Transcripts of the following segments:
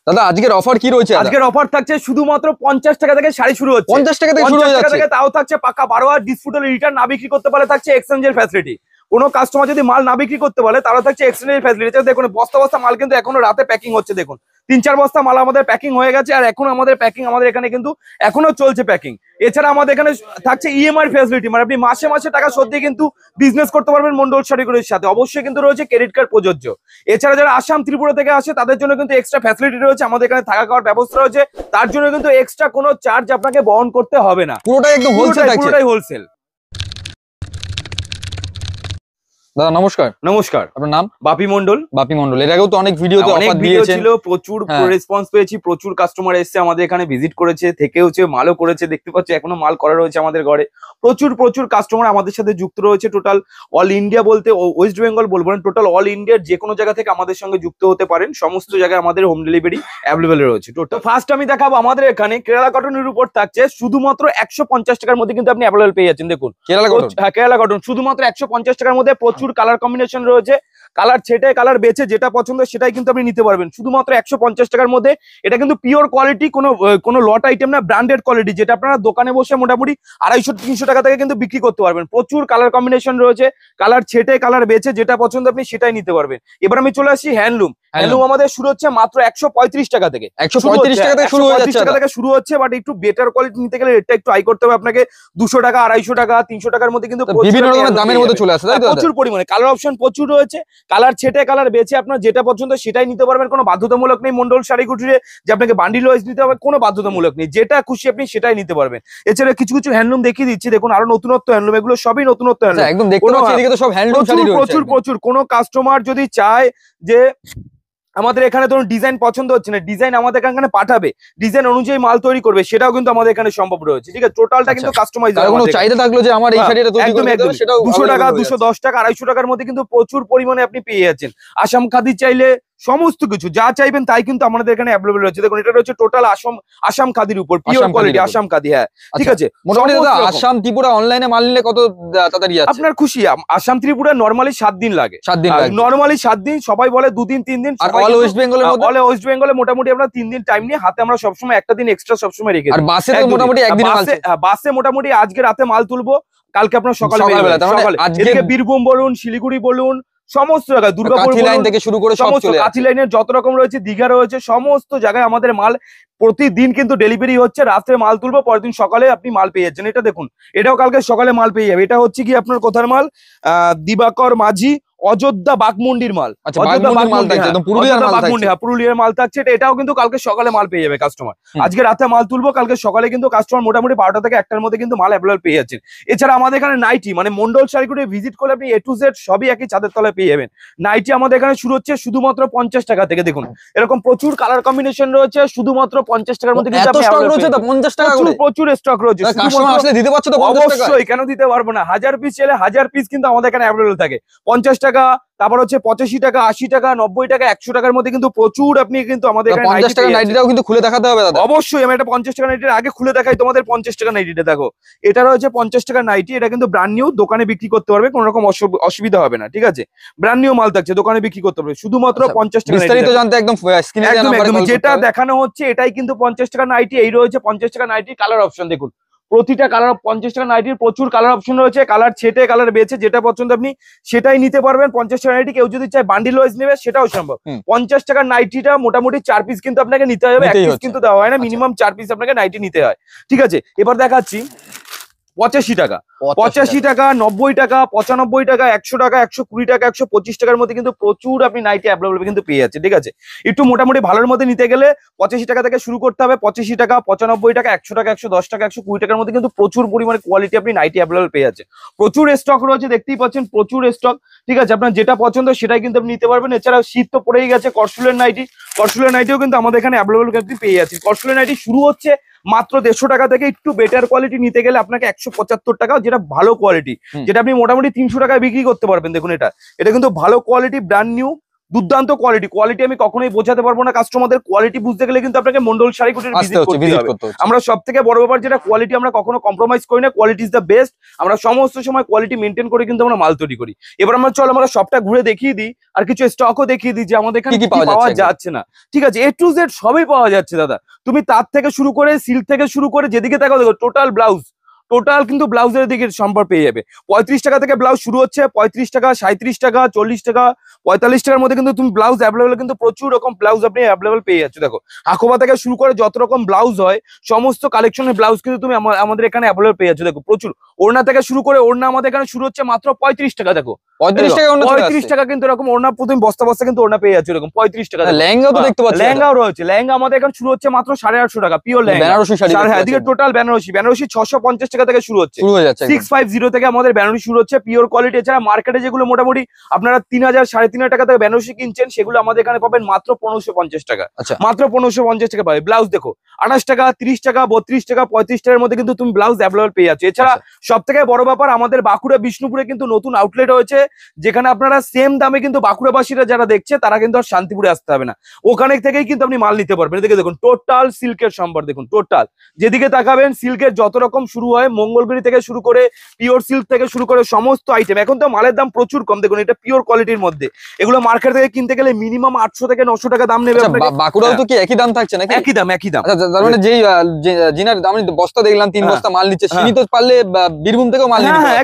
দাদা আজকের অফার কি রয়েছে? আজকের অফার থাকছে শুধুমাত্র 50 টাকা থেকে শাড়ি শুরু হচ্ছে। 50 টাকা থেকে শুরু হয়ে যাচ্ছে। তাও থাকছে পাকা 12 আর ডিসপুটের রিটার্ন না বিক্রি করতে পারলে থাকছে এক্সচেঞ্জের ফ্যাসিলিটি। কোনো কাস্টমার যদি মাল না বিক্রি করতে পারে তাহলে থাকছে এক্সচেঞ্জের ফ্যাসিলিটি। দেখুন বস্তা বস্তা মাল কিন্তু এখনো রাতে প্যাকিং হচ্ছে। দেখুন 3-4 বস্তা মাল আমাদের প্যাকিং হয়ে গেছে আর এখন আমাদের প্যাকিং আমাদের এখানে কিন্তু এখনো চলছে প্যাকিং। এছাড়া আমাদের এখানে থাকছে ইএমআই ফ্যাসিলিটি, মানে আপনি মাসে মাসে টাকা শোধ দিয়ে কিন্তু বিজনেস করতে পারবেন মন্ডল শাড়িগুলির সাথে। অবশ্যই কিন্তু রয়েছে ক্রেডিট কার্ড প্রযোজ্য। এছাড়া যারা আসাম ত্রিপুরা থেকে আসে তাদের জন্য কিন্তু এক্সট্রা ফ্যাসিলিটি রয়েছে, আমাদের এখানে থাকা খাওয়ার ব্যবস্থা রয়েছে, তার জন্য কিন্তু এক্সট্রা কোনো চার্জ আপনাকে বহন করতে হবে না। পুরোটাই একদম হোলসেল থাকছে। পুরোটাই হোলসেল। দাদা নমস্কার। নমস্কার, আপনার নাম? বাপি মন্ডল। বাপি মন্ডল, এর আগেও তো অনেক ভিডিওতে অফার দিয়েছেন, প্রচুর রেসপন্স পেয়েছি, প্রচুর কাস্টমার এসেছে আমাদের এখানে ভিজিট করেছে, থেকেওছে, মালও করেছে। দেখতে পাচ্ছি এখনো মাল করা রয়েছে আমাদের ঘরে। প্রচুর কাস্টমার আমাদের সাথে যুক্ত রয়েছে। টোটাল অল ইন্ডিয়া বলতে ওয়েস্ট বেঙ্গল বলবো না, টোটাল অল ইন্ডিয়ার যে কোনো জায়গা থেকে আমাদের সঙ্গে যুক্ত হতে পারেন। সমস্ত জায়গায় আমাদের হোম ডেলিভারি অ্যাভেলেবেল রয়েছে। টোটাল ফার্স্ট আমি দেখাবো আমাদের এখানে কেরালা কটনের উপর থাকছে শুধুমাত্র 150 টাকার মধ্যে কিন্তু আপনি অ্যাভেলেবেল পেয়ে যাচ্ছেন। দেখুন কেরালা কটন, হ্যাঁ কেরালা কটন শুধুমাত্র 150 টাকার মধ্যে প্রচুর কালার কম্বিনেশন রয়েছে। কালার ছেটে কালার বেছে যেটা পছন্দ সেটাই কিন্তু আপনি নিতে পারবেন শুধুমাত্র 150 টাকার মধ্যে। এটা কিন্তু পিওর কোয়ালিটি, কোনো লট আইটেম না, ব্র্যান্ডেড কোয়ালিটি, যেটা আপনারা দোকানে বসে মোটামুটি 250-300 টাকা থেকে কিন্তু বিক্রি করতে পারবেন। প্রচুর কালার কম্বিনেশন রয়েছে, কালার ছেটে কালার বেছে যেটা পছন্দ আপনি সেটাই নিতে পারবেন। এবার আমি চলে আসি হ্যান্ডলুম। হ্যান্ডলুম আমাদের শুরু হচ্ছে মাত্র 135 টাকা থেকে। 135 টাকা থেকে শুরু হয়ে যাচ্ছে। টাকা থেকে শুরু হচ্ছে, বাট একটু বেটার কোয়ালিটি নিতে গেলে রেটটা একটু হাই করতে হবে আপনাকে। 200 টাকা, 250 টাকা, 300 টাকার মধ্যে কিন্তু বিভিন্ন রকমের দামের মধ্যে চলে আসে, তাই তো? প্রচুর পরিমাণে কালার অপশন প্রচুর রয়েছে। কালার ছেটে কালার বেছে আপনার যেটা পছন্দ সেটাই নিতে পারবেন। কোনো বাধ্যতামূলক নেই মন্ডল শাড়ি কুটিরে যে আপনাকে বান্ডিল ওয়াইজ নিতে হবে, কোনো বাধ্যতামূলক নেই। যেটা খুশি আপনি সেটাই নিতে পারবেন। এছাড়া কিছু কিছু হ্যান্ডলুম দেখিয়ে দিচ্ছি, দেখুন আরো নতুনত্ব হ্যান্ডলুম, এগুলো সবই নতুনত্ব হ্যান্ডলুম। একদম দেখতে পাচ্ছি এদিকে তো সব হ্যান্ডলুম শাড়ি রয়েছে। প্রচুর কোনো কাস্টমার যদি চায় যে আমাদের এখানে ধরুন ডিজাইন পছন্দ হচ্ছে না, ডিজাইন আমাদের এখানে পাঠাবে, ডিজাইন অনুযায়ী মাল তৈরি করবে, সেটাও কিন্তু আমাদের এখানে সম্ভব রয়েছে। ঠিক আছে, টোটালটা কিন্তু কাস্টমাইজ। কোনো চাহিদা থাকলো যে আমার এই শাড়িটা তৈরি করতে হবে, সেটাও 200 টাকা, 210 টাকা, 250 টাকার মধ্যে কিন্তু প্রচুর পরিমাণে আপনি পেয়ে যাচ্ছেন। আসাম খাদি চাইলে সমস্ত কিছু যা চাইবেন তাই কিন্তু আমাদের এখানে অ্যাভেলেবল রয়েছে। দেখুন এটা রয়েছে টোটাল আসাম খাদির উপর, পিওর কোয়ালিটি আসাম খাদি। হ্যাঁ ঠিক আছে, মোটামুটি আসাম ত্রিপুরা অনলাইনে মাল নিলে কত তাড়াতাড়ি আসছে? আপনার খুশি। আসাম ত্রিপুরা নরমালি 7 দিন লাগে। 7 দিন নরমালি 7 দিন, সবাই বলে 2 দিন 3 দিন। আর অল ওয়েস্ট বেঙ্গলের মধ্যে, অল ওয়েস্ট বেঙ্গলে মোটামুটি আমরা 3 দিন টাইম নিয়ে হাতে আমরা সবসময় একটা দিন এক্সট্রা সবসময় রেখে দিই। আর বাসে তো মোটামুটি একদিন বাসে মোটামুটি আজকে রাতে মাল তুলবো, কালকে আপনার সকালে আজকে বীরভূম বলুন, শিলিগুড়ি বলুন, সমস্ত জায়গায় দুর্গাপুর লাইন থেকে শুরু করে সমস্ত কাঁথি লাইনের যত রকম রয়েছে, দীঘা রয়েছে, সমস্ত জায়গায় আমাদের মাল প্রতিদিন কিন্তু ডেলিভারি হচ্ছে। রাত্রে মাল তুলবো, পরের দিন সকালে আপনি মাল পেয়ে যাচ্ছেন। এটা দেখুন এটাও কালকে সকালে মাল পেয়ে যাবে। এটা হচ্ছে কি আপনার কোথার মাল? দিবাকর মাঝি, অযোধ্যা বাগমুন্ডির মাল। পুরুলিয়ার মাল থাকছে। এটাও কিন্তু কালকে সকালে মাল পেয়ে যাবে কাস্টমার। আজকে রাতে মাল তুলবো, কালকে সকালে কিন্তু কাস্টমার মোটামুটি 12টা থেকে 1টার মধ্যে কিন্তু মাল অ্যাভেলেবল পেয়ে যাচ্ছেন। এছাড়া আমাদের এখানে নাইটি, মানে মন্ডল শাড়িগুলো ভিজিট করলে আপনি A to Z সবই একই ছাদের তলায় পেয়ে যাবেন। নাইটি আমাদের এখানে শুরু হচ্ছে শুধুমাত্র 50 টাকা থেকে। দেখুন এরকম প্রচুর কালার কম্বিনেশন রয়েছে, শুধুমাত্র 50 টাকার মধ্যে প্রচুর স্টক রয়েছে। অবশ্যই, কেন দিতে পারবো না? 1000 পিস চাইলে 1000 পিস কিন্তু আমাদের এখানে অ্যাভেলেবল থাকে। 50 টাকা, তারপর হচ্ছে 85 টাকা, 80 টাকা, 90 টাকা, 100 টাকার মধ্যে কিন্তু প্রচুর আপনি কিন্তু আমাদের এখানে 50 টাকা নাইটিটাও কিন্তু খুলে দেখাতে হবে দাদা। অবশ্যই, আমি এটা 50 টাকা নাইটির আগে খুলে দেখাই তোমাদের। 50 টাকা নাইটিটা দেখো, এটা রয়েছে 50 টাকা নাইটি। এটা কিন্তু ব্র্যান্ড নিউ, দোকানে বিক্রি করতে পারবে, কোনো রকম অসুবিধা হবে না। ঠিক আছে, ব্র্যান্ড নিউ মাল থাকছে, দোকানে বিক্রি করতে পারবে শুধুমাত্র 50 টাকা। বিস্তারিত জানতে একদম স্ক্রিনে দেওয়া নাম্বারে যেটা দেখানো হচ্ছে এটাই কিন্তু 50 টাকা নাইটি। এই রয়েছে 50 টাকা নাইটি কালার অপশন। দেখুন প্রতিটা কালার 50 টাকা নাইটির প্রচুর কালার অপশন রয়েছে। কালার ছেটে কালার বেছে যেটা পছন্দ আপনি সেটাই নিতে পারবেন। 50 টাকা নাইটি কেউ যদি চায় বান্ডিল ওয়াইজ নেবে সেটাও সম্ভব। 50 টাকার নাইটিটা মোটামুটি 4 পিস কিন্তু আপনাকে নিতে হবে, 1 পিস কিন্তু দেওয়া হয় না, মিনিমাম 4 পিস আপনাকে নাইটি নিতে হয়। ঠিক আছে, এবার দেখাচ্ছি 85 টাকা, 85 টাকা, 90 টাকা, 95 টাকা, 100 টাকা, 120 টাকা, 125 টাকার মধ্যে কিন্তু প্রচুর আপনি নাইটি অ্যাভেলেবল কিন্তু পেয়ে যাচ্ছে। ঠিক আছে, একটু মোটামুটি ভালোর মধ্যে নিতে গেলে 85 টাকা থেকে শুরু করতে হবে। 85 টাকা, 95 টাকা, 100 টাকা, 110 টাকা, 120 টাকার মধ্যে কিন্তু প্রচুর পরিমাণে কোয়ালিটি আপনি নাইটি অ্যাভেলেবল পেয়ে যাচ্ছে। প্রচুর স্টক রয়েছে, দেখতেই পাচ্ছেন প্রচুর স্টক। ঠিক আছে, আপনার যেটা পছন্দ সেটাই কিন্তু আপনি নিতে পারবেন। এছাড়াও শীত তো পড়েই গেছে, করসুলের নাইটি, করসুলের নাইটিও কিন্তু আমাদের এখানে অ্যাভেলেবল কিন্তু পেয়ে যাচ্ছে। করসুলের নাইটি শুরু হচ্ছে মাত্র 150 টাকা থেকে। একটু বেটার কোয়ালিটি নিতে গেলে আপনাকে 175 টাকা, যেটা ভালো কোয়ালিটি, যেটা আপনি মোটামুটি 300 টাকায় বিক্রি করতে পারবেন। দেখুন এটা কিন্তু ভালো কোয়ালিটি, ব্র্যান্ড নিউ, দুর্দান্ত কোয়ালিটি আমি কখনোই বোঝাতে পারবো না কাস্টমারদের। কোয়ালিটি বুঝতে গেলে কিন্তু আপনাকে মন্ডল শাড়ি কুটির ভিজিট করতে হবে। আমরা সব থেকে বড় ব্যাপার যেটা কোয়ালিটি আমরা কখনো কম্প্রোমাইজ করি না, কোয়ালিটি ইজ দ্য বেস্ট। আমরা সমস্ত সময় কোয়ালিটি মেনটেন করে কিন্তু আমরা মাল তৈরি করি। এবার আমরা সবটা ঘুরে দেখিয়ে দিই আর কিছু স্টকও দেখিয়ে দিই যে আমাদের এখানে কি পাওয়া যাচ্ছে না। ঠিক আছে, A to Z সবই পাওয়া যাচ্ছে দাদা। তুমি তার থেকে শুরু করে সিল্ক থেকে শুরু করে যেদিকে তাকাও দেখো টোটাল ব্লাউজ, টোটাল কিন্তু ব্লাউজের দিকে সম্পর্ক পেয়ে যাবে। 35 টাকা থেকে ব্লাউজ শুরু হচ্ছে, 35 টাকা, 37 টাকা, 40 টাকা, 45 টাকার মধ্যে কিন্তু তুমি ব্লাউজ অ্যাভেলেবল, কিন্তু প্রচুর রকম ব্লাউজ আপনি অ্যাভেলেবল পেয়ে যাচ্ছ। দেখো হাকোবা থেকে শুরু করে যত রকম ব্লাউজ হয় সমস্ত কালেকশনের ব্লাউজ কিন্তু তুমি আমাদের এখানে অ্যাভেলেবল পেয়ে যাচ্ছ। দেখো প্রচুর ওড়না থেকে শুরু করে, ওড়না আমাদের এখানে শুরু হচ্ছে মাত্র 35 টাকা। দেখো 35 টাকা কিন্তু এরকম ওড়না প্রথম বস্তা বস্তা কিন্তু ওড়না পেয়ে যাচ্ছে এরকম 35 টাকা। লেহেঙ্গাও তো দেখতে পাচ্ছি, লেহেঙ্গাও রয়েছে। লেহেঙ্গা আমাদের এখানে শুরু হচ্ছে মাত্র 850 টাকা পিওর লেহেঙ্গা। হ্যাঁ, এদিকে টোটাল বেনারসি 650 টাকা থেকে শুরু হচ্ছে। 650 থেকে আমাদের বেনারসি শুরু হচ্ছে পিওর কোয়ালিটি। এছাড়া মার্কেটে যেগুলো মোটামুটি আপনারা 3000 3,500 টাকা থেকে বেনারসি কিনছেন, সেগুলো আমাদের এখানে পাবেন মাত্র 1550 টাকা। মাত্র 1550 টাকা পাবে। ব্লাউজ দেখো 28 টাকা, 30 টাকা, 32 টাকা, 35 টাকার মধ্যে কিন্তু তুমি ব্লাউজ অ্যাভেলেবল পেয়ে যাচ্ছ। এছাড়া সব থেকে বড় ব্যাপার আমাদের বাঁকুড়া বিষ্ণুপুরে কিন্তু নতুন আউটলেট হয়েছে, যেখানে আপনারা সেম দামে কিন্তু বাঁকুড়াবাসীরা যারা দেখছে তারা কিন্তু আর শান্তিপুরে আসতে হবে না, ওখানে থেকেই কিন্তু আপনি মাল নিতে পারবেন। এদিকে দেখুন টোটাল সিল্কের সম্ভার, দেখুন টোটাল যেদিকে তাকাবেন সিল্কের যত রকম শুরু হয়, মঙ্গলগিরি থেকে শুরু করে পিওর সিল্ক থেকে শুরু করে সমস্ত আইটেম। এখন তো মালের দাম প্রচুর কম, দেখুন এটা পিওর কোয়ালিটির মধ্যে। এগুলো মার্কেট থেকে কিনতে গেলে মিনিমাম 800 থেকে 900 টাকা দাম নেবে। বাঁকুড়াও তো কি একই দাম থাকছে নাকি? একই দাম। তার মানে যেই জিনার আমি বস্তা দেখলাম 3 বস্তা মাল নিচ্ছে, তিনি তো পারলে বীরভূম থেকেও মাল নিতে পারে।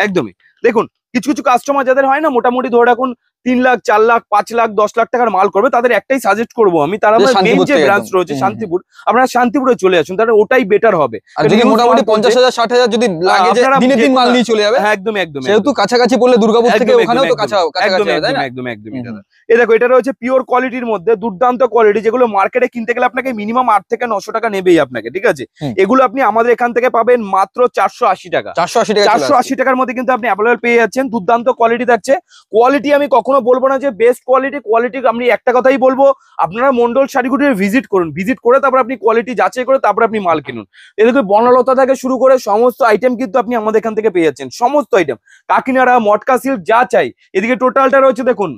একদমই। দেখুন কিছু কিছু কাস্টমার যাদের হয় না মোটামুটি ধরে রাখুন 3 লাখ, 4 লাখ, 5 লাখ, 10 লাখ টাকার মাল করবে, তাদের একটাই সাজেস্ট করবো আমি, তারা মেইন যে ব্রাঞ্চ রয়েছে শান্তিপুর, আপনারা শান্তিপুরে চলে আসুন, তাহলে ওটাই বেটার হবে। আর যদি মোটামুটি 50,000 60,000 যদি লাগে যে দিনে দিন মাল নিয়ে চলে যাবে, একদম সেহেতু কাছাকাছি বললে দুর্গাপুর থেকে ওখানেও তো কাছাকাছি। একদমই দাদা। এই দেখো এটা রয়েছে পিওর কোয়ালিটির মধ্যে, দুর্দান্ত কোয়ালিটি, যেগুলো মার্কেটে কিনতে গেলে আপনাকে মিনিমাম 8 থেকে 900 টাকা নেবেই আপনাকে। ঠিক আছে, এগুলো আপনি আমাদের এখান থেকে পাবেন মাত্র 480 টাকা। 480 টাকার মধ্যে কিন্তু আপনি অ্যাভেলেবল পেয়ে যাচ্ছেন। দুর্দান্ত কোয়ালিটি থাকছে। কোয়ালিটি আমি কখনো বলবো না যে বেস্ট কোয়ালিটি, আমি একটা কথাই বলবো, আপনারা মন্ডল শাড়িগুটির ভিজিট করুন, ভিজিট করে তারপর আপনি কোয়ালিটি যাচাই করে তারপর আপনি মাল কিনুন। এদিকে বনলতা থেকে শুরু করে সমস্ত আইটেম কিন্তু আপনি আমাদের এখান থেকে পেয়ে যাচ্ছেন, সমস্ত আইটেম, কাকিনাড়া, মটকা সিল্ক যা চাই। এদিকে টোটালটা রয়েছে দেখুন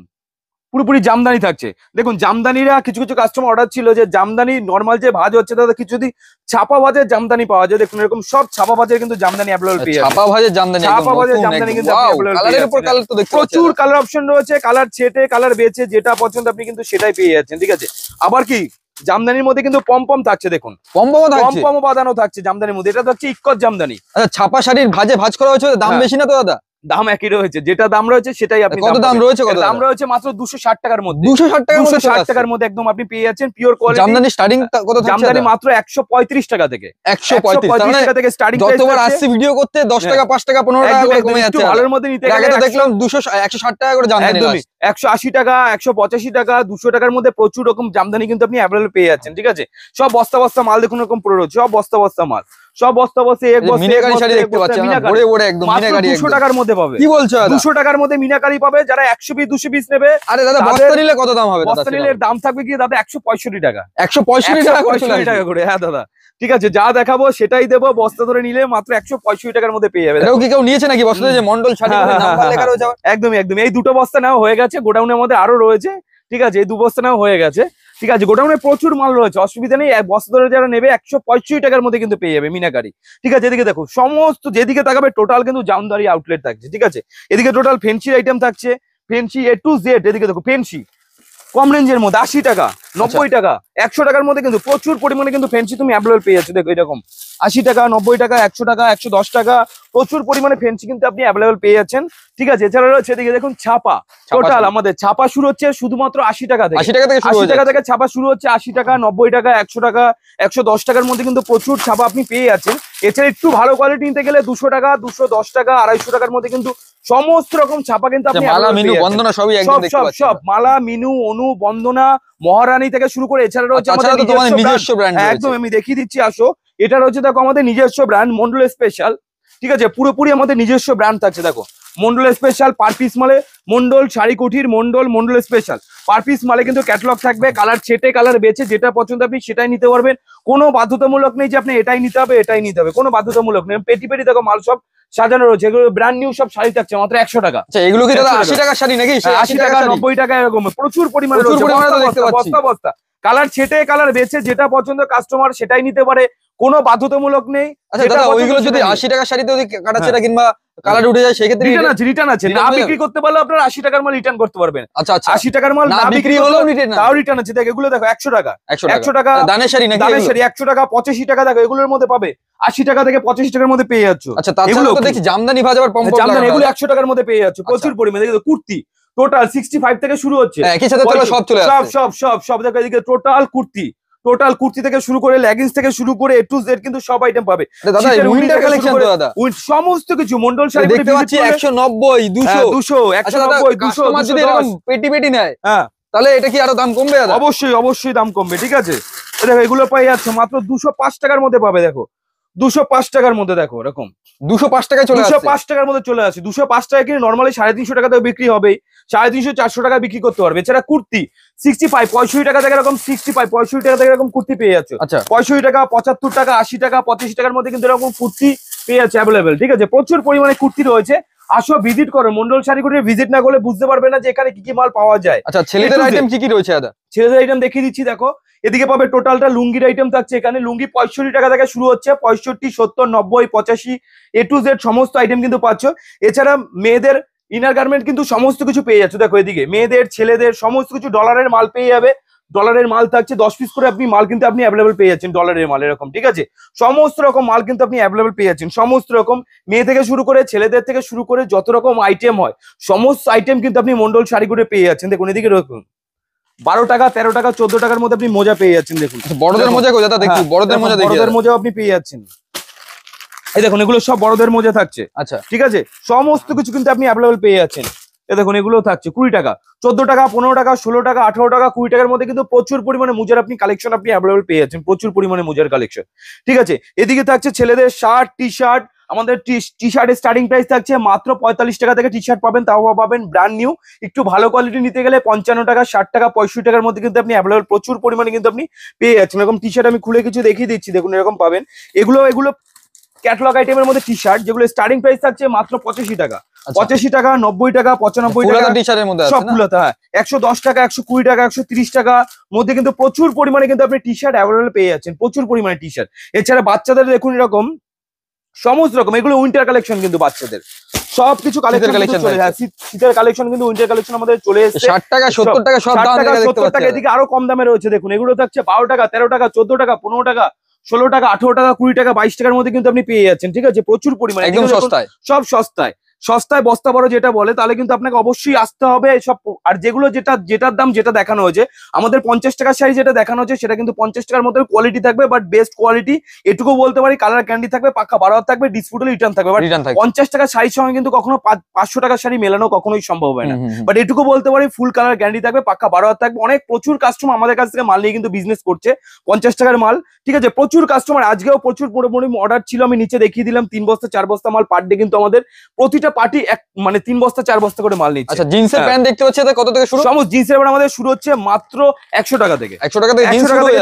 পুরোপুরি জামদানি থাকছে। দেখুন জামদানিরা কিছু কিছু কাস্টমার অর্ডার ছিল যে জামদানি নরমাল যে ভাজ হচ্ছে দাদা, কিছু যদি ছাপা ভাজের জামদানি পাওয়া যায়, দেখুন এরকম সব ছাপা ভাজের কিন্তু জামদানি অ্যাভেলেবল পেয়ে যাবেন। ছাপা ভাজের জামদানি কিন্তু প্রচুর কালার অপশন রয়েছে, কালার ছেটে কালার বেছে যেটা পছন্দ আপনি কিন্তু সেটাই পেয়ে যাচ্ছেন। ঠিক আছে, আবার কি জামদানির মধ্যে কিন্তু পম থাকছে, দেখুন পম বাঁধানো থাকছে জামদানির মধ্যে। এটা হচ্ছে ইক্কত জামদানি। আচ্ছা, ছাপা শাড়ির ভাজ করা হয়েছে, দাম বেশি না তো দাদা? দাম একই রয়েছে, যেটা দাম রয়েছে সেটাই আপনি। কত দাম রয়েছে? দাম রয়েছে মাত্র 260 টাকার মধ্যে। 260 টাকার মধ্যে একদম আপনি পেয়ে যাচ্ছেন পিওর কোয়ালিটি। জামদানি স্টার্টিং কত থাকছে? জামদানি মাত্র 135 টাকা থেকে। 135 টাকা থেকে স্টার্টিং। যতবার আসছে ভিডিও করতে 10 টাকা 5 টাকা 15 টাকা করে কমে যাচ্ছে। ভালোর মধ্যে নিতে গেলে তো দেখলাম 160 টাকা করে জামদানি। 180 টাকা, 185 টাকা, 200 টাকার মধ্যে প্রচুর রকম জামদানি কিন্তু আপনি অ্যাভেলেবল পেয়ে যাচ্ছেন। ঠিক আছে, সব বস্তা বস্তা মাল দেখুন এরকম পড়ে রয়েছে, সব বস্তা বস্তা মাল, সব বস্তা বস্তা এক বস্তা মিনাকারি শাড়ি দেখতে পাচ্ছেন, ভরে ভরে একদম মিনাকারি। 200 টাকার মধ্যে পাবে। কি বলছো দাদা? 200 টাকার মধ্যে মিনাকারি পাবে। যারা 100 পিস 200 পিস নেবে, আরে দাদা বস্তা নিলে কত দাম হবে? বস্তা নিলে দাম থাকবে কি দাদা 165 টাকা। 165 টাকা করে। হ্যাঁ দাদা, ঠিক আছে, যা দেখাবো সেটাই দেবো। বস্তা ধরে নিলে মাত্র 165 টাকার মধ্যে পেয়ে যাবে। এটাও কি কেউ নিয়েছে নাকি বস্তা, যে মন্ডল শাড়ি নাম্বার লেখা রয়েছে? একদমই। এই দুটো বস্তা নেওয়া হয়ে গেছে, গোডাউনের মধ্যে আরো রয়েছে। ঠিক আছে, এই 2 বস্তা নেওয়া হয়ে গেছে। ঠিক আছে, গোডাউনে প্রচুর মাল রয়েছে, অসুবিধা নেই। বস্তা ধরে যারা নেবে 165 টাকার মধ্যে কিন্তু পেয়ে যাবে মিনাকারি। ঠিক আছে, এদিকে দেখো সমস্ত যেদিকে তাকাবে টোটাল কিন্তু জামদানি আউটলেট থাকছে। ঠিক আছে, এদিকে টোটাল ফেন্সির আইটেম থাকছে, ফেন্সি A to Z। এদিকে দেখো ফেন্সি কম রেঞ্জের মধ্যে 80 টাকা, 90 টাকা, 100 টাকার মধ্যে কিন্তু প্রচুর পরিমাণে কিন্তু ফেন্সি তুমি অ্যাভেলেবল পেয়ে যাচ্ছ। দেখো এরকম 80 টাকা, 90 টাকা, 100 টাকা, 110 টাকা, প্রচুর পরিমাণে ফেন্সি কিন্তু আপনি অ্যাভেলেবল পেয়ে যাচ্ছেন। ঠিক আছে, এছাড়া রয়েছে এদিকে দেখুন ছাপা। টোটাল আমাদের ছাপা শুরু হচ্ছে শুধুমাত্র 80 টাকা থেকে। 80 টাকা থেকে ছাপা শুরু হচ্ছে। 80 টাকা, 90 টাকা, 100 টাকা, 110 টাকার মধ্যে কিন্তু প্রচুর ছাপা আপনি পেয়ে যাচ্ছেন। এছাড়া একটু ভালো কোয়ালিটি নিতে গেলে 200 টাকা, 210 টাকা, 250 টাকার মধ্যে কিন্তু সমস্ত রকম ছাপা কিন্তু আপনি মালা, মিনু, বন্দনা সবই একদম দেখতে পাচ্ছেন। সব মালা, মিনু, অনু, বন্দনা, মহারানী থেকে শুরু করে এছাড়া রয়েছে আমাদের নিজস্ব ব্র্যান্ড। একদম আমি দেখিয়ে দিচ্ছি, আসো। এটা রয়েছে দেখো আমাদের নিজস্ব ব্র্যান্ড মন্ডল স্পেশাল। ঠিক আছে, পুরোপুরি আমাদের নিজস্ব ব্র্যান্ড থাকছে। দেখো মন্ডল স্পেশাল পার পিস মালে, Mondal sari Kuthir Mondal special per piece মালে কিন্তু ক্যাটালগ থাকবে, কালার ছেটে কালার বেছে যেটা পছন্দ আপনি সেটাই নিতে পারবেন। কোনো বাধ্যতামূলক নেই যে আপনি এটাই নিতে হবে এটাই নিতে হবে, কোনো বাধ্যতামূলক নেই। পেটি পেটি দেখো মাল সব সাজানো রয়েছে, এগুলো ব্র্যান্ড নিউ সব শাড়ি থাকছে মাত্র 100 টাকা। আচ্ছা এগুলো কি দাদা 80 টাকার শাড়ি নাকি? 80 টাকা 90 টাকা এরকম প্রচুর পরিমাণে বস্তা বস্তা কালার ছেটে কালার বেছে যেটা পছন্দ কাস্টমার সেটাই নিতে পারে, কোনো বাধ্যতামূলক নেই। আচ্ছা দাদা ওইগুলো যদি 80 টাকার শাড়িতে যদি কাটাছেড়া কিংবা কালার উঠে যায় সেই ক্ষেত্রে রিটার্ন আছে, না বিক্রি করতে পারলে আপনার 80 টাকার মাল রিটার্ন করতে পারবেন। আচ্ছা আচ্ছা 80 টাকার মাল না বিক্রি হলেও তাও রিটার্ন আছে। দেখো এগুলো দেখো 100 টাকা 100 টাকা দানের শাড়ি নাকি? দানের শাড়ি 100 টাকা 85 টাকা দেখো এগুলোর মধ্যে পাবে, 80 টাকা থেকে 85 টাকার মধ্যে পেয়ে যাচ্ছ। আচ্ছা তাছাড়া তো দেখি জামদানি ভাজ আবার পম্পম জামদানি এগুলো 100 টাকার মধ্যে পেয়ে যাচ্ছ প্রচুর পরিমাণে। দেখো কুর্তি টোটাল 65 থেকে শুরু হচ্ছে, একই সাথে সব চলে আসছে সব দেখো এদিকে টোটাল কুর্তি থেকে শুরু করে লেগিংস থেকে শুরু করে এ টু জেড কিন্তু সব আইটেম পাবে। দাদা উইন্টার কালেকশন তো দাদা সমস্ত কিছু মন্ডল শাড়ি দেখতে পাচ্ছি 190 200 190 200 যদি এরকম পেটি পেটি নেয় হ্যাঁ তাহলে এটা কি আরো দাম কমবে দাদা? অবশ্যই দাম কমবে। ঠিক আছে দেখো এগুলো পাই যাচ্ছে মাত্র 205 টাকার মধ্যে পাবে। দেখো 205 টাকার মধ্যে দেখো এরকম 205 টাকায় চলে আসছে, 205 টাকার মধ্যে চলে আসে। 205 টাকা কিনে নরমালি 350 টাকাতেও বিক্রি হবে, 350 400 টাকা বিক্রি করতে পারবে। এছাড়া কুর্তি 65 টাকা থেকে এরকম 65 টাকা থেকে এরকম কুর্তি পেয়ে যাচ্ছে। আচ্ছা 65 টাকা 75 টাকা 80 টাকা 85 টাকার মধ্যে কিন্তু এরকম কুর্তি পেয়ে যাচ্ছে অ্যাভেলেবেল। ঠিক আছে প্রচুর পরিমাণে কুর্তি রয়েছে, আসো ভিজিট করো। মন্ডল শাড়ি কুটির ভিজিট না করলে বুঝতে পারবে না যে এখানে কি কি মাল পাওয়া যায়। আচ্ছা ছেলেদের আইটেম কি কি রয়েছে দাদা? ছেলেদের আইটেম দেখিয়ে দিচ্ছি। দেখো এদিকে পাবে টোটালটা লুঙ্গির আইটেম থাকছে, এখানে লুঙ্গি 65 টাকা থেকে শুরু হচ্ছে, 65 70 90 85 এ টু জেড সমস্ত আইটেম কিন্তু পাচ্ছ। এছাড়া মেয়েদের ইনার গার্মেন্ট কিন্তু সমস্ত কিছু পেয়ে যাচ্ছে। দেখো এদিকে মেয়েদের ছেলেদের সমস্ত কিছু ডলারের মাল পেয়ে যাবে, ডলারের মাল থাকছে 10 পিস করে আপনি মাল কিন্তু আপনি অ্যাভেলেবল পেয়ে যাচ্ছেন ডলারের মাল এরকম। ঠিক আছে সমস্ত রকম মাল কিন্তু আপনি অ্যাভেলেবল পেয়ে যাচ্ছেন, সমস্ত রকম মেয়ে থেকে শুরু করে ছেলেদের থেকে শুরু করে যত রকম আইটেম হয় সমস্ত আইটেম কিন্তু আপনি মন্ডল শাড়ি করে পেয়ে যাচ্ছেন। দেখুন এদিকে এরকম 12 টাকা 13 টাকা 14 টাকার মধ্যে আপনি মোজা পেয়ে যাচ্ছেন। দেখুন বড়দের মোজা কই দাদা? দেখি বড়দের মোজা দেখি, বড়দের মোজা আপনি পেয়ে যাচ্ছেন। এই দেখুন এগুলো সব বড়দের মোজা থাকছে। আচ্ছা ঠিক আছে সমস্ত কিছু কিন্তু আপনি অ্যাভেলেবল পেয়ে যাচ্ছেন। এই দেখুন এগুলো থাকছে 20 টাকা 14 টাকা 15 টাকা 16 টাকা 18 টাকা 20 টাকার মধ্যে কিন্তু প্রচুর পরিমাণে মোজার আপনি কালেকশন আপনি অ্যাভেলেবল পেয়ে যাচ্ছেন, প্রচুর পরিমাণে মোজার কালেকশন। ঠিক আছে এদিকে থাকছে ছেলেদের শার্ট টি শার্ট, আমাদের টি শার্টের স্টার্টিং প্রাইস থাকছে মাত্র 45 টাকা থেকে টি শার্ট পাবেন, তাও পাবেন ব্র্যান্ড নিউ। একটু ভালো কোয়ালিটি নিতে গেলে 55 টাকা 60 টাকা 65 টাকার মধ্যে কিন্তু আপনি অ্যাভেলেবল প্রচুর পরিমাণে কিন্তু আপনি পেয়ে যাচ্ছেন। এরকম টি শার্ট আমি খুলে কিছু দেখিয়ে দিচ্ছি, দেখুন এরকম পাবেন। এগুলো ক্যাটালগ আইটেমের মধ্যে টি শার্ট যেগুলো স্টার্টিং প্রাইস থাকছে মাত্র 85 টাকা 85 টাকা 90 টাকা 95 টাকা টি শার্টের মধ্যে সব ফুলাতে। হ্যাঁ 110 টাকা 120 টাকা 130 টাকা মধ্যে কিন্তু প্রচুর পরিমাণে কিন্তু আপনি টি শার্ট অ্যাভেলেবল পেয়ে যাচ্ছেন, প্রচুর পরিমাণে টি শার্ট। এছাড়া বাচ্চাদের দেখুন এরকম সমস্ত রকম এগুলো উইন্টার কালেকশন কিন্তু বাচ্চাদের সবকিছু কালেকশন চলে যায়, শীতের কালেকশন কিন্তু উইন্টার কালেকশন আমাদের চলে এসেছে। 60 টাকা 70 টাকা সব দাম দেখতে পাচ্ছেন, এদিকে আরো কম দামে রয়েছে। দেখুন এগুলো থাকছে 12 টাকা 13 টাকা 14 টাকা 15 টাকা 16 টাকা 18 টাকা 20 টাকা 22 টাকার মধ্যে কিন্তু আপনি পেয়ে যাচ্ছেন। ঠিক আছে প্রচুর পরিমাণে একদম সস্তায়, সব সস্তায় বস্তা বড় যেটা বলে, তাহলে কিন্তু আপনাকে অবশ্যই আসতে হবে সব। আর যেগুলো যেটার দাম যেটা দেখানো হয়েছে আমাদের 50 টাকার শাড়ি যেটা দেখানো হচ্ছে সেটা কিন্তু 50 টাকার মধ্যে কোয়ালিটি থাকবে, বাট বেস্ট কোয়ালিটি এটুকু বলতে পারি। কালার ক্যান্ডি থাকবে, পাক্কা 12 থাকবে, ডিসপুটেবল রিটার্ন থাকবে। বাট 50 টাকার শাড়ির সঙ্গে কিন্তু কখনো 500 টাকার শাড়ি মেলানো কখনোই সম্ভব হয় না। বাট এটুকু বলতে পারি ফুল কালার ক্যান্ডি থাকবে, পাক্কা 12 থাকবে। অনেক প্রচুর কাস্টমার আমাদের কাছ থেকে মাল নিয়ে কিন্তু বিজনেস করছে 50 টাকার মাল। ঠিক আছে প্রচুর কাস্টমার, আজকেও প্রচুর মোটামুটি অর্ডার ছিল, আমি নিচে দেখিয়ে দিলাম 3 বস্তা 4 বস্তা মাল পার ডে কিন্তু আমাদের প্রতিটা পার্টি মানে 3 বস্তা 4 বস্তা করে মাল নিচ্ছে। আচ্ছা জিন্সের প্যান্ট দেখতে পাচ্ছি এটা কত থেকে শুরু? সমস্ত জিন্সের প্যান্ট আমাদের শুরু হচ্ছে মাত্র 100 টাকা থেকে। 100 টাকা থেকে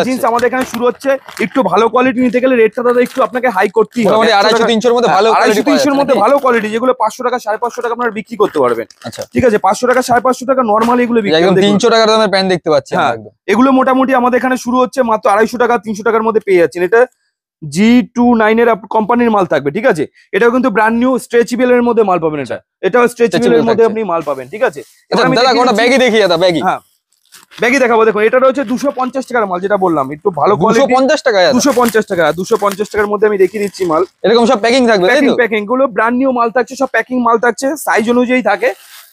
জিন্স আমাদের এখানে শুরু হচ্ছে। একটু ভালো কোয়ালিটি নিতে গেলে রেটটা দাদা একটু আপনাকে হাই করতেই হবে। মানে 250 300 এর মধ্যে ভালো কোয়ালিটি 250 এর মধ্যে ভালো কোয়ালিটি যেগুলো 500 টাকা 550 টাকা আপনারা বিক্রি করতে পারবেন। আচ্ছা ঠিক আছে 500 টাকা 550 টাকা নরমালি এগুলো বিক্রি একদম 300 টাকার দামের প্যান্ট দেখতে পাচ্ছি একদম। এগুলো মোটামুটি আমাদের এখানে শুরু হচ্ছে মাত্র 250 টাকা 300 টাকার মধ্যে পেয়ে যাচ্ছেন। এটা G29 এর কোম্পানির মাল থাকবে। ঠিক আছে এটাও কিন্তু ব্র্যান্ড নিউ স্ট্রেচেবল এর মধ্যে মাল পাবেন। এটাও স্ট্রেচেবল এর মধ্যে আপনি মাল পাবেন। ঠিক আছে দাদা কোনটা ব্যাগই দেখি দাদা ব্যাগই। হ্যাঁ ব্যাগই দেখাবো। দেখুন এটা রয়েছে 250 টাকার মাল, যেটা বললাম একটু ভালো কোয়ালিটি 250 টাকা 250 টাকা 250 টাকার মধ্যে আমি দেখিয়ে দিচ্ছি মাল। এরকম সব প্যাকিং থাকবে, প্যাকিং গুলো ব্র্যান্ড নিউ মাল থাকছে, সব প্যাকিং মাল থাকছে, সাইজ অনুযায়ী থাকে।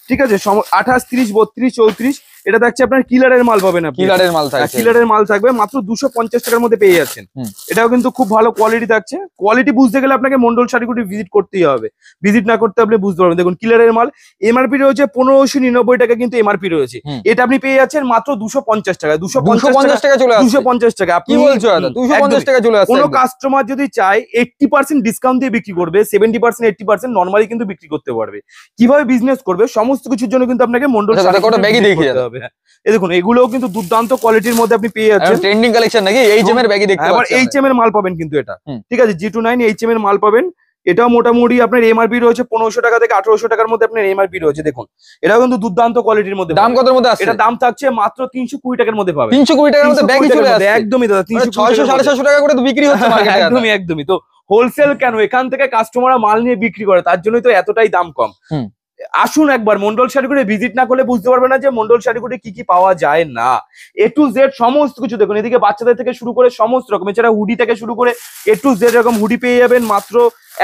ঠিক আছে 28 30 32 34 এটা থাকছে আপনার কিলারের মাল পাবেন, কিলারের মাল থাকছে, কিলারের মাল থাকবে মাত্র 250 টাকার মধ্যে পেয়ে যাচ্ছেন। এটাও কিন্তু খুব ভালো কোয়ালিটি থাকছে। কোয়ালিটি বুঝতে গেলে আপনাকে মন্ডল শাড়িগুটি ভিজিট করতেই হবে, ভিজিট না করতে আপনি বুঝতে পারবেন। দেখুন কিলারের মাল, এমআরপি রয়েছে 1599 টাকা কিন্তু এমআরপি রয়েছে, এটা আপনি পেয়ে যাচ্ছেন মাত্র 250 টাকা। 250 টাকা চলে আসছে, 250 টাকা। আপনি বলছো 250 টাকা চলে আসছে। কোনো কাস্টমার যদি চায় 80% ডিসকাউন্ট দিয়ে বিক্রি করবে, 70% 80% নরমালি কিন্তু বিক্রি করতে পারবে। কিভাবে বিজনেস করবে সমস্ত কিছুর জন্য কিন্তু আপনাকে মন্ডল শাড়ি দেখিয়ে হবে। এই দেখুন এগুলোও কিন্তু দুর্দান্ত কোয়ালিটির মধ্যে আপনি পেয়ে যাচ্ছেন, ট্রেন্ডিং কালেকশন নাকি, এইচএম এর ব্যাগই দেখতে পাচ্ছেন। এইচএম এর মাল পাবেন কিন্তু এটা, ঠিক আছে, G29 এইচএম এর মাল পাবেন। এটাও মোটামুটি আপনার এমআরপি রয়েছে 1500 টাকা থেকে 1800 টাকার মধ্যে আপনার এমআরপি রয়েছে। দেখুন এটাও কিন্তু দুর্দান্ত কোয়ালিটির মধ্যে। দাম কতর মধ্যে আছে? এটা দাম থাকছে মাত্র 320 টাকার মধ্যে পাবেন। 320 টাকার মধ্যে ব্যাগই চলে আসছে, একদমই দাদা। 600 750 টাকা করে তো বিক্রি হচ্ছে মার্কেটে। একদমই। তো হোলসেল কেন, এখান থেকে কাস্টমাররা মাল নিয়ে বিক্রি করে, তার জন্যই তো এতটাই দাম কম। আসুন একবার মন্ডল শাড়িগুড়ি ভিজিট না করলে বুঝতে পারবে না যে মন্ডল শাড়িগুড়ি কি কি পাওয়া যায় না। A to Z সমস্ত কিছু দেখুন, এদিকে বাচ্চাদের থেকে শুরু করে সমস্ত রকম, এছাড়া হুডি থেকে শুরু করে A to Z এরকম হুডি পেয়ে যাবেন মাত্র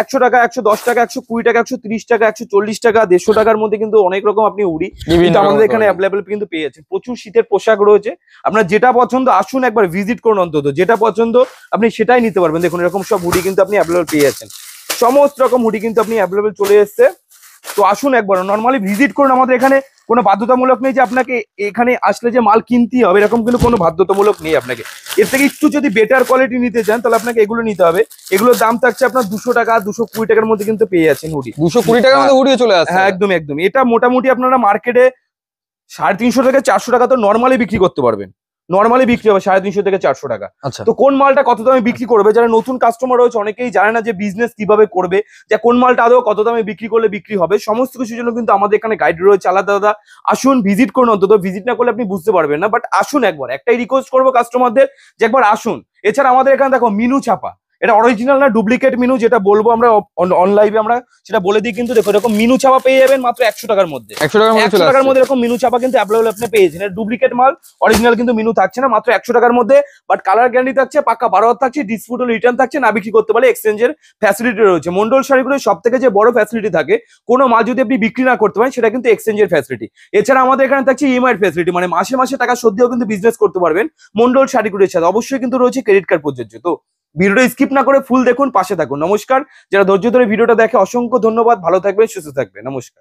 100 টাকা, 110 টাকা, 120 টাকা, 130 টাকা, 140 টাকা, 150 টাকার মধ্যে কিন্তু অনেক রকম আপনি হুডি আমাদের এখানে অ্যাভেলেবল কিন্তু পেয়ে যাচ্ছেন। প্রচুর শীতের পোশাক রয়েছে, আপনার যেটা পছন্দ আসুন একবার ভিজিট করুন, অন্তত যেটা পছন্দ আপনি সেটাই নিতে পারবেন। দেখুন এরকম সব হুডি কিন্তু আপনি অ্যাভেলেবল পেয়ে যাচ্ছেন, সমস্ত রকম হুডি কিন্তু আপনি অ্যাভেলেবল চলে এসছে। তো আসুন একবার নরমালি ভিজিট করুন। আমাদের এখানে কোনো বাধ্যতামূলক নেই যে আপনাকে এখানে আসলে যে মাল কিনতেই হবে, এরকম কিন্তু কোনো বাধ্যতামূলক নেই আপনাকে। এর থেকে একটু যদি বেটার কোয়ালিটি নিতে চান তাহলে আপনাকে এগুলো নিতে হবে। এগুলোর দাম থাকছে আপনার 200 টাকা, 220 টাকার মধ্যে কিন্তু পেয়ে যাচ্ছেন হুডি। 220 টাকার মধ্যে হুডি চলে আসছে, হ্যাঁ একদম। এটা মোটামুটি আপনারা মার্কেটে 350 থেকে 400 টাকা তো নরমালি বিক্রি করতে পারবেন, নরমালি বিক্রি হবে 350 থেকে 400 টাকা। তো কোন মালটা কত দামে বিক্রি করবে, যারা নতুন কাস্টমার রয়েছে অনেকেই জানে না যে বিজনেস কিভাবে করবে, যে কোন মালটা আদৌ কত দামে বিক্রি করলে বিক্রি হবে, সমস্ত কিছুর জন্য কিন্তু আমাদের এখানে গাইড রয়েছে আলাদা আলাদা। আসুন ভিজিট করুন, অন্তত ভিজিট না করলে আপনি বুঝতে পারবেন না, বাট আসুন একবার। একটাই রিকোয়েস্ট করবো কাস্টমারদের যে একবার আসুন। এছাড়া আমাদের এখানে দেখো মিনু ছাপা, এটা অরিজিনাল না ডুপ্লিকেট মিনু যেটা বলবো আমরা অনলাইনে আমরা সেটা বলে দিই। কিন্তু দেখো এরকম মিনু ছাপা পেয়ে যাবেন মাত্র 100 টাকার মধ্যে, 100 টাকার মধ্যে এরকম মিনু ছাপা কিন্তু অ্যাভেলেবল আপনি পেয়েছেন। এটা ডুপ্লিকেট মাল, অরিজিনাল কিন্তু মিনু থাকছে না, মাত্র 100 টাকার মধ্যে। বাট কালার গ্যারান্টি থাকছে, পাক্কা 12 হাত থাকছে, ডিসপুট রিটার্ন থাকছে, না বিক্রি করতে পারলে এক্সচেঞ্জের ফ্যাসিলিটি রয়েছে। মন্ডল শাড়িগুলোর সব থেকে যে বড় ফ্যাসিলিটি থাকে, কোনো মাল যদি আপনি বিক্রি না করতে পারেন সেটা কিন্তু এক্সচেঞ্জের ফ্যাসিলিটি। এছাড়া আমাদের এখানে থাকছে ইএমআই ফ্যাসিলিটি, মানে মাসে মাসে টাকা শোধেও কিন্তু বিজনেস করতে পারবেন মন্ডল শাড়িগুলোর সাথে। অবশ্যই কিন্তু রয়েছে ক্রেডিট কার্ড প্রযোজ্য। তো ভিডিওটা স্কিপ না করে ফুল দেখুন, পাশে থাকুন। নমস্কার, যারা ধৈর্য ধরে ভিডিওটা দেখে অসংখ্য ধন্যবাদ। ভালো থাকবেন, সুস্থ থাকবেন, নমস্কার।